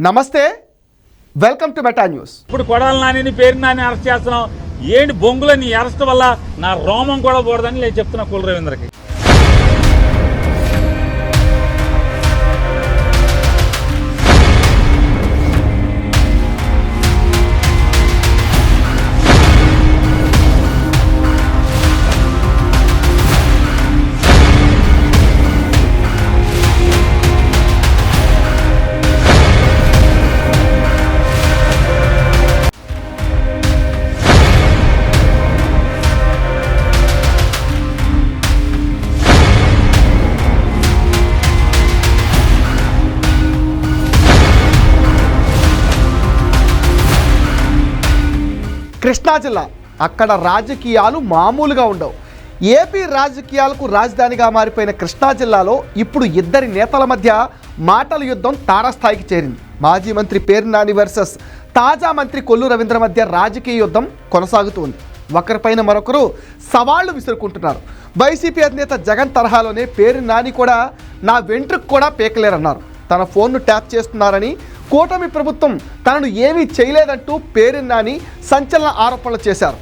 నమస్తే, welcome to meta news. ఇప్పుడు కొడాలి నానిని పేరు నాని అరెస్ట్ చేస్తున్నాం. ఏంటి బొంగులో నీ అరెస్ట్ వల్ల నా రోమం కూడా పోడదని నేను చెప్తున్నా కుల రవీంద్రకి. కృష్ణా జిల్లా, అక్కడ రాజకీయాలు మామూలుగా ఉండవు. ఏపీ రాజకీయాలకు రాజధానిగా మారిపోయిన కృష్ణా జిల్లాలో ఇప్పుడు ఇద్దరి నేతల మధ్య మాటల యుద్ధం తారాస్థాయికి చేరింది. మాజీ మంత్రి పేర్ని నాని వర్సెస్ తాజా మంత్రి కొల్లు రవీంద్ర మధ్య రాజకీయ యుద్ధం కొనసాగుతుంది. ఒకరిపైన మరొకరు సవాళ్లు విసురుకుంటున్నారు. వైసీపీ అధినేత జగన్ తరహాలోనే పేర్ని నాని కూడా నా వెంట్రుకు కూడా పీకలేరన్నారు. తన ఫోన్ను ట్యాప్ చేస్తున్నారని, కూటమి ప్రభుత్వం తనను ఏమీ చేయలేదంటూ పేర్ని నాని సంచలన ఆరోపణలు చేశారు.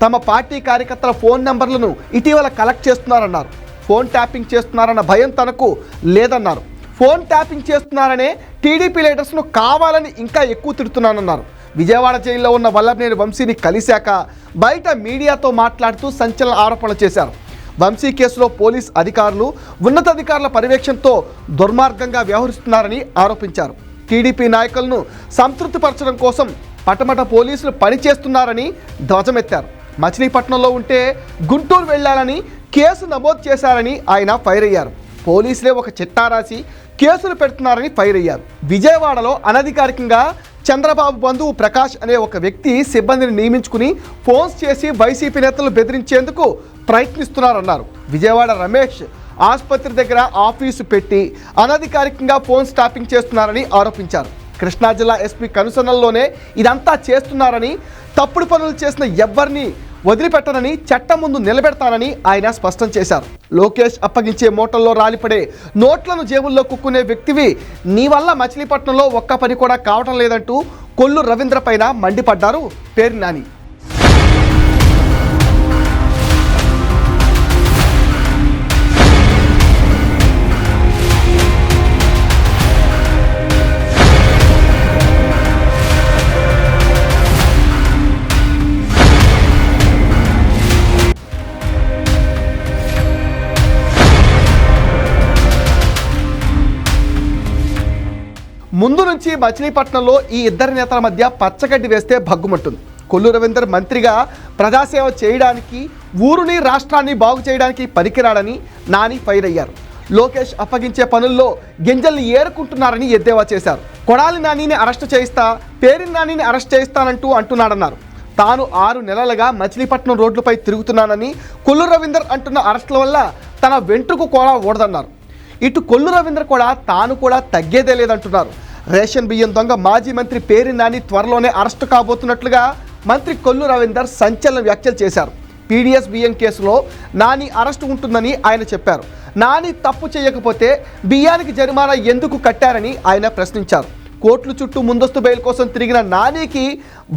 తమ పార్టీ కార్యకర్తల ఫోన్ నెంబర్లను ఇటీవల కలెక్ట్ చేస్తున్నారన్నారు. ఫోన్ ట్యాపింగ్ చేస్తున్నారన్న భయం తనకు లేదన్నారు. ఫోన్ ట్యాపింగ్ చేస్తున్నారనే టీడీపీ లీడర్స్ను కావాలని ఇంకా ఎక్కువ తిడుతున్నానన్నారు. విజయవాడ జైల్లో ఉన్న వల్లభనేని వంశీని కలిశాక బయట మీడియాతో మాట్లాడుతూ సంచలన ఆరోపణలు చేశారు. వంశీ కేసులో పోలీస్ అధికారులు ఉన్నతాధికారుల పర్యవేక్షణతో దుర్మార్గంగా వ్యవహరిస్తున్నారని ఆరోపించారు. టీడీపీ నాయకులను సంతృప్తిపరచడం కోసం పటమట పోలీసులు పనిచేస్తున్నారని ధ్వజమెత్తారు. మచిలీపట్నంలో ఉంటే గుంటూరు వెళ్లాలని కేసు నమోదు చేశారని ఆయన ఫైర్ అయ్యారు. పోలీసులే ఒక చిట్టా రాసి కేసులు పెడుతున్నారని ఫైర్ అయ్యారు. విజయవాడలో అనధికారికంగా చంద్రబాబు బంధువు ప్రకాష్ అనే ఒక వ్యక్తి సిబ్బందిని నియమించుకుని ఫోన్స్ చేసి వైసీపీ నేతలు బెదిరించేందుకు ప్రయత్నిస్తున్నారన్నారు. విజయవాడ రమేష్ ఆసుపత్రి దగ్గర ఆఫీసు పెట్టి అనధికారికంగా ఫోన్ స్టాపింగ్ చేస్తున్నారని ఆరోపించారు. కృష్ణా జిల్లా ఎస్పీ కనుసన్నల్లోనే ఇదంతా చేస్తున్నారని, తప్పుడు పనులు చేసిన ఎవ్వరిని వదిలిపెట్టనని, చట్టం ముందు నిలబెడతానని ఆయన స్పష్టం చేశారు. లోకేష్ అప్పగించే మూటల్లో రాలిపడే నోట్లను జేబుల్లో కుక్కునే వ్యక్తివి, నీ వల్ల మచిలీపట్నంలో ఒక్క పని కూడా కావటం లేదంటూ కొల్లు రవీంద్ర పైన మండిపడ్డారు పేర్ని నాని. ముందు నుంచి మచిలీపట్నంలో ఈ ఇద్దరి నేతల మధ్య పచ్చగడ్డి వేస్తే భగ్గుమంటుంది. కొల్లు రవీందర్ మంత్రిగా ప్రజాసేవ చేయడానికి, ఊరుని రాష్ట్రాన్ని బాగు చేయడానికి పనికిరాడని నాని ఫైర్ అయ్యారు. లోకేష్ అప్పగించే పనుల్లో గింజల్ని ఏరుకుంటున్నారని ఎద్దేవా చేశారు. కొడాలి నానిని అరెస్టు చేయిస్తా, పేర్ని నానిని అరెస్ట్ చేయిస్తానంటూ అంటున్నాడన్నారు. తాను 6 నెలలుగా మచిలీపట్నం రోడ్లపై తిరుగుతున్నానని, కొల్లు రవీందర్ అంటున్న అరెస్టుల వల్ల తన వెంట్రుకు కూడా ఓడదన్నారు. ఇటు కొల్లు రవీంద్ర కూడా తాను కూడా తగ్గేదే లేదంటున్నారు. రేషన్ బియ్యం దొంగ మాజీ మంత్రి పేర్ని నాని త్వరలోనే అరెస్టు కాబోతున్నట్లుగా మంత్రి కొల్లు రవీందర్ సంచలన వ్యాఖ్యలు చేశారు. పీడీఎస్ బియ్యం కేసులో నాని అరెస్టు ఉంటుందని ఆయన చెప్పారు. నాని తప్పు చేయకపోతే బియ్యానికి జరిమానా ఎందుకు కట్టారని ఆయన ప్రశ్నించారు. కోర్టుల చుట్టూ ముందస్తు బెయిల్ కోసం తిరిగిన నానికి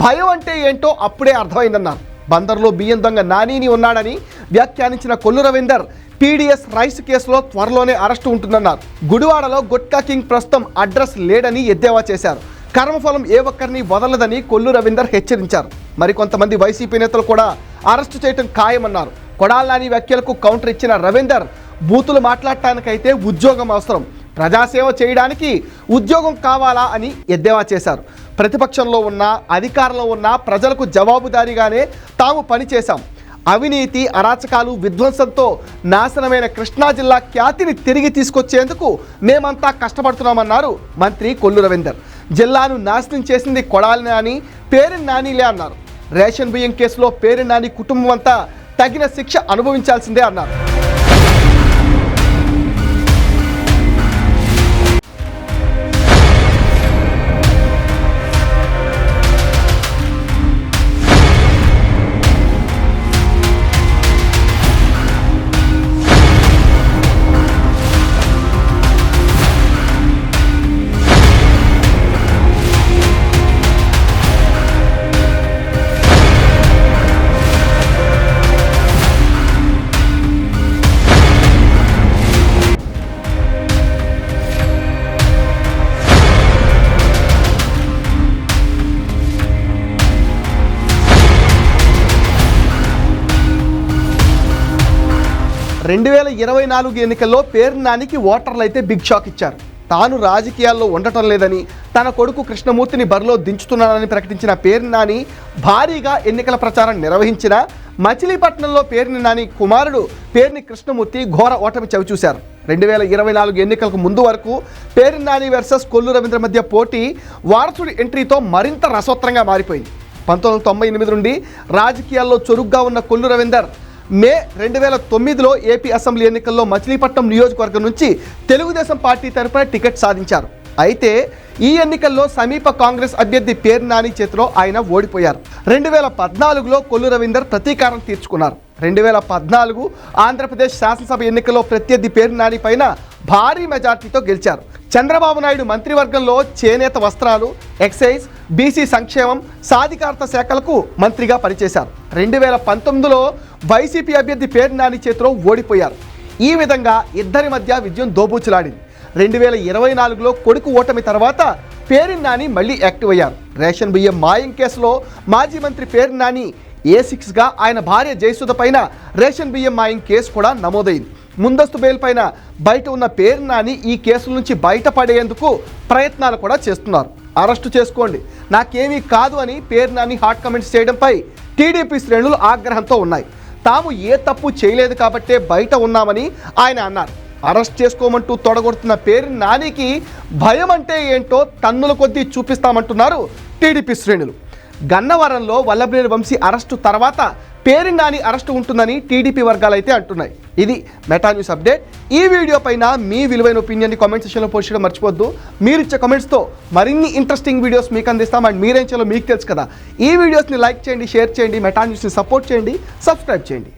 భయం అంటే ఏంటో అప్పుడే అర్థమైందన్నారు. బందర్లో బియ్యం దొంగ నానిని ఉన్నాడని వ్యాఖ్యానించిన కొల్లు రవీందర్ పీడీఎస్ రైస్ కేసులో త్వరలోనే అరెస్టు ఉంటుందన్నారు. గుడివాడలో గుట్కా కింగ్ ప్రస్తుతం అడ్రస్ లేడని ఎద్దేవా చేశారు. కర్మఫలం ఏ ఒక్కరిని వదలదని కొల్లు రవీందర్ హెచ్చరించారు. మరికొంతమంది వైసీపీ నేతలు కూడా అరెస్టు చేయడం ఖాయమన్నారు. కొడాలి నాని వ్యాఖ్యలకు కౌంటర్ ఇచ్చిన రవీందర్, బూతులు మాట్లాడటానికైతే ఉద్యోగం అవసరం, ప్రజాసేవ చేయడానికి ఉద్యోగం కావాలా అని ఎద్దేవా చేశారు. ప్రతిపక్షంలో ఉన్న, అధికారంలో ఉన్న ప్రజలకు జవాబుదారీగానే తాము పనిచేశాం. అవినీతి, అరాచకాలు, విధ్వంసంతో నాశనమైన కృష్ణా జిల్లా ఖ్యాతిని తిరిగి తీసుకొచ్చేందుకు మేమంతా కష్టపడుతున్నామన్నారు మంత్రి కొల్లు రవీందర్. జిల్లాను నాశనం చేసింది కొడాలి నాని, పేర్ని నానిలే అన్నారు. రేషన్ బియ్యం కేసులో పేర్ని నాని కుటుంబం అంతా తగిన శిక్ష అనుభవించాల్సిందే అన్నారు. 2024 ఎన్నికల్లో పేర్ని నానికి ఓటర్లు అయితే బిగ్ షాక్ ఇచ్చారు. తాను రాజకీయాల్లో ఉండటం లేదని, తన కొడుకు కృష్ణమూర్తిని బరిలో దించుతున్నానని ప్రకటించిన పేర్ని నాని భారీగా ఎన్నికల ప్రచారం నిర్వహించిన మచిలీపట్నంలో పేర్ని నాని కుమారుడు పేర్ని కృష్ణమూర్తి ఘోర ఓటమి చవిచూశారు. 2024 ఎన్నికలకు ముందు వరకు పేర్ని నాని వర్సెస్ కొల్లు రవీంద్ర మధ్య పోటీ వారసుడి ఎంట్రీతో మరింత రసోత్తరంగా మారిపోయింది. 1998 నుండి రాజకీయాల్లో చురుగ్గా ఉన్న కొల్లు రవీందర్ మే 2009లో ఏపీ అసెంబ్లీ ఎన్నికల్లో మచిలీపట్నం నియోజకవర్గం నుంచి తెలుగుదేశం పార్టీ తరఫున టికెట్ సాధించారు. అయితే ఈ ఎన్నికల్లో సమీప కాంగ్రెస్ అభ్యర్థి పేర్ని నాని చేతిలో ఆయన ఓడిపోయారు. 2014లో కొల్లు రవీందర్ ప్రతీకారం తీర్చుకున్నారు. 2014 ఆంధ్రప్రదేశ్ శాసనసభ ఎన్నికల్లో ప్రత్యర్థి పేర్ని నాని పైన భారీ మెజార్టీతో గెలిచారు. చంద్రబాబు నాయుడు మంత్రివర్గంలో చేనేత వస్త్రాలు, ఎక్సైజ్, బీసీ సంక్షేమం, సాధికారత శాఖలకు మంత్రిగా పనిచేశారు. 2019లో వైసీపీ అభ్యర్థి పేర్ని నాని చేతిలో ఓడిపోయారు. ఈ విధంగా ఇద్దరి మధ్య విజయం దోబూచులాడింది. 2024లో కొడుకు ఓటమి తర్వాత పేర్ని నాని మళ్ళీ యాక్టివ్ అయ్యారు. రేషన్ బియ్యం మాయం కేసులో మాజీ మంత్రి పేర్ని నాని A6గా ఆయన భార్య జయసుధ పైన రేషన్ బియ్యం మాయం కేసు కూడా నమోదైంది. ముందస్తు బెయిల్ పైన బయట ఉన్న పేర్ని నాని ఈ కేసుల నుంచి బయటపడేందుకు ప్రయత్నాలు కూడా చేస్తున్నారు. అరెస్టు చేసుకోండి, నాకేమీ కాదు అని పేర్ని నాని హాట్ కమెంట్స్ చేయడంపై టీడీపీ శ్రేణులు ఆగ్రహంతో ఉన్నాయి. తాము ఏ తప్పు చేయలేదు కాబట్టే బయట ఉన్నామని ఆయన అన్నారు. అరెస్ట్ చేసుకోమంటూ తొడగొడుతున్న పేర్ని నానికి భయం అంటే ఏంటో టన్నుల కొద్దీ చూపిస్తామంటున్నారు టీడీపీ శ్రేణులు. గన్నవరంలో వల్లభనేని వంశీ అరెస్టు తర్వాత పేర్ని నాని అరెస్టు ఉంటుందని టీడీపీ వర్గాలు అయితే అంటున్నాయి. ఇది మెటా న్యూస్ అప్డేట్. ఈ వీడియో పైన మీ విలువైన ఒపీనియన్ని కామెంట్ సెక్షన్లో పోస్ట్ చేయడం మర్చిపోద్దు. మీరు ఇచ్చే కామెంట్స్తో మరిన్ని ఇంట్రెస్టింగ్ వీడియోస్ మీకు అందిస్తాం. అండ్ మీరేం చేయాలో మీకు తెలుసు కదా. ఈ వీడియోస్ని లైక్ చేయండి, షేర్ చేయండి, మెటా న్యూస్ని సపోర్ట్ చేయండి, సబ్స్క్రైబ్ చేయండి.